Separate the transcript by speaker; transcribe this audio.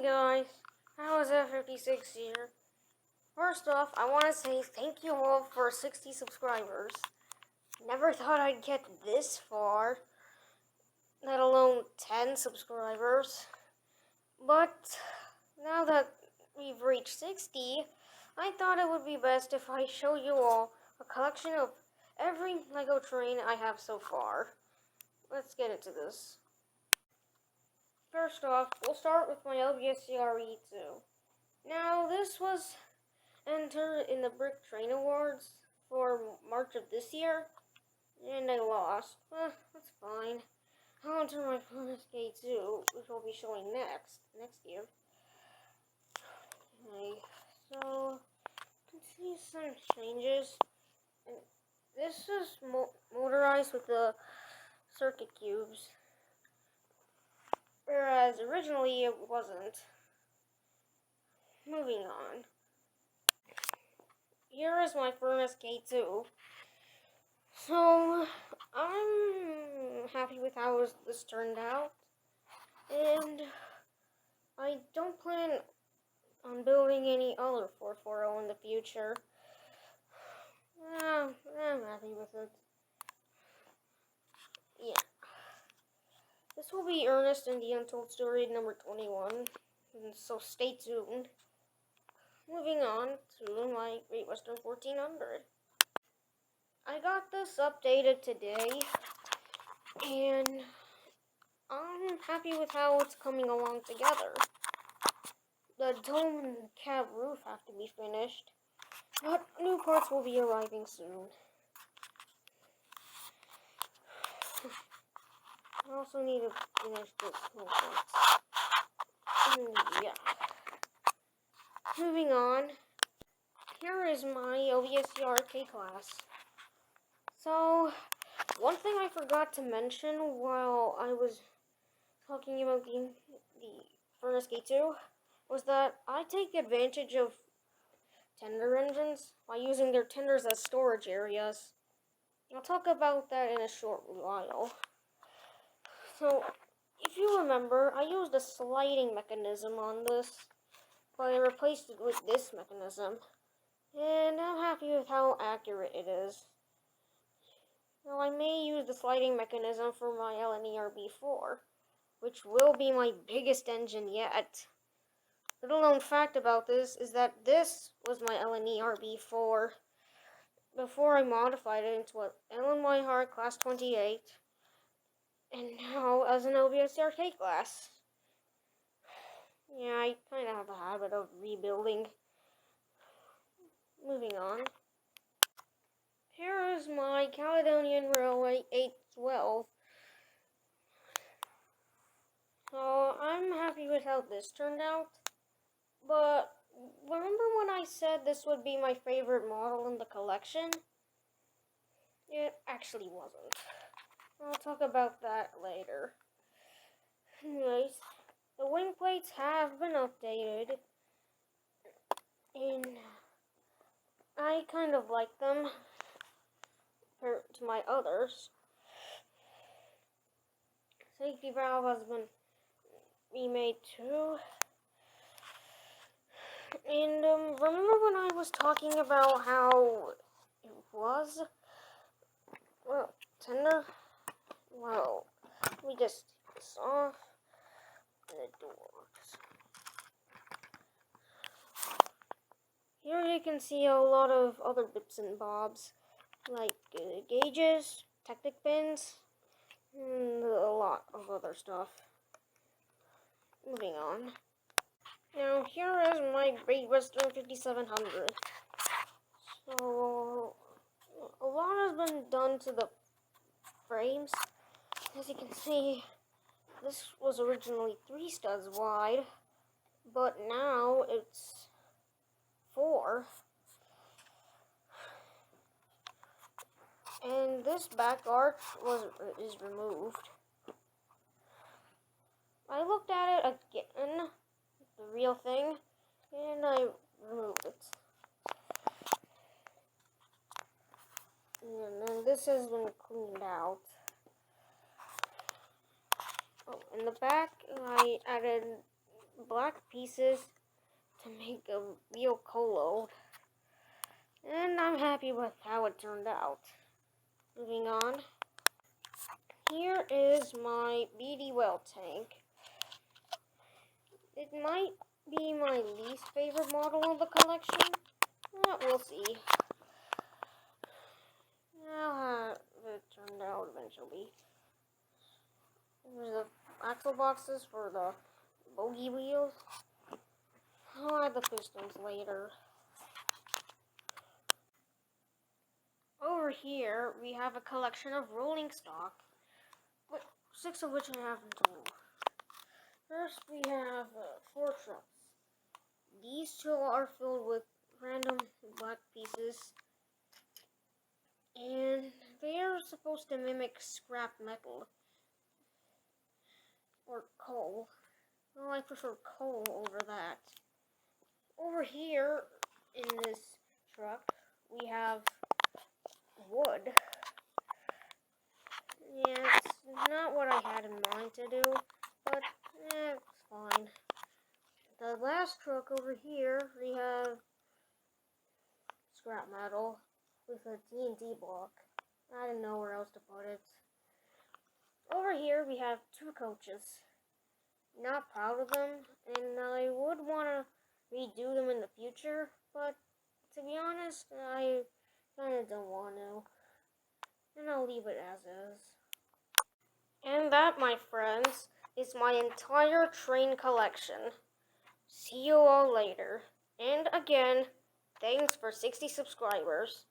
Speaker 1: guys, how is F56 here? First off, I want to say thank you all for 60 subscribers. Never thought I'd get this far, let alone 10 subscribers. But now that we've reached 60, I thought it would be best if I show you all a collection of every LEGO train I have so far. Let's get into this. First off, we'll start with my LBSCRE2. Now, this was entered in the Brick Train Awards for March of this year, and I lost. That's fine. I'll enter my Furnace K2, which I'll be showing next year. Okay, so you can see some changes. And this is motorized with the circuit cubes, whereas originally it wasn't. Moving on. Here is my Furnace K2. So, I'm happy with how this turned out, and I don't plan on building any other 440 in the future. I'm happy with it. Yeah. This will be Ernest and the Untold Story number 21, so stay tuned. Moving on to my Great Western 1400. I got this updated today, and I'm happy with how it's coming along together. The dome and cab roof have to be finished, but new parts will be arriving soon. I also need to finish this whole thing. Yeah. Moving on, here is my OBSCR K-Class. So, one thing I forgot to mention while I was talking about the Furnace K2 was that I take advantage of tender engines by using their tenders as storage areas. I'll talk about that in a short while. So, if you remember, I used a sliding mechanism on this, but I replaced it with this mechanism, and I'm happy with how accurate it is. Now, I may use the sliding mechanism for my LNER B4, which will be my biggest engine yet. Little known fact about this is that this was my LNER B4 before I modified it into an LNY Hard Class 28, and now as an OBSCR K-Class. Yeah, I kind of have a habit of rebuilding. Moving on. Here is my Caledonian Railway 812. So, I'm happy with how this turned out. But, remember when I said this would be my favorite model in the collection? It actually wasn't. I'll talk about that later. Anyways, the wing plates have been updated, and I kind of like them compared to my others. Safety valve has been remade too. And remember when I was talking about how it was? Well, tender? Well, let me just take this off. The doors. Here you can see a lot of other bits and bobs, like gauges, Technic pins, and a lot of other stuff. Moving on. Now here is my Great Western 5700. So, a lot has been done to the frames. As you can see, this was originally 3 studs wide, but now it's 4. And this back arch is removed. I looked at it again, the real thing, and I removed it. And then this has been cleaned out. Oh, in the back, I added black pieces to make a real colo. And I'm happy with how it turned out. Moving on. Here is my BD well tank. It might be my least favorite model of the collection. We'll see. I'll have it turned out eventually. There's the axle boxes for the bogey wheels. I'll add the pistons later. Over here, we have a collection of rolling stock, 6 of which I have in total. First, we have 4 trucks. These 2 are filled with random black pieces, and they are supposed to mimic scrap metal or coal. Well, I prefer coal over that. Over here, in this truck, we have wood. Yeah, it's not what I had in mind to do, but it's fine. The last truck over here, we have scrap metal with a TNT block. I didn't know where else to put it. Over here, we have 2 coaches. Not proud of them, and I would want to redo them in the future, but to be honest, I kind of don't want to. And I'll leave it as is. And that, my friends, is my entire train collection. See you all later. And again, thanks for 60 subscribers.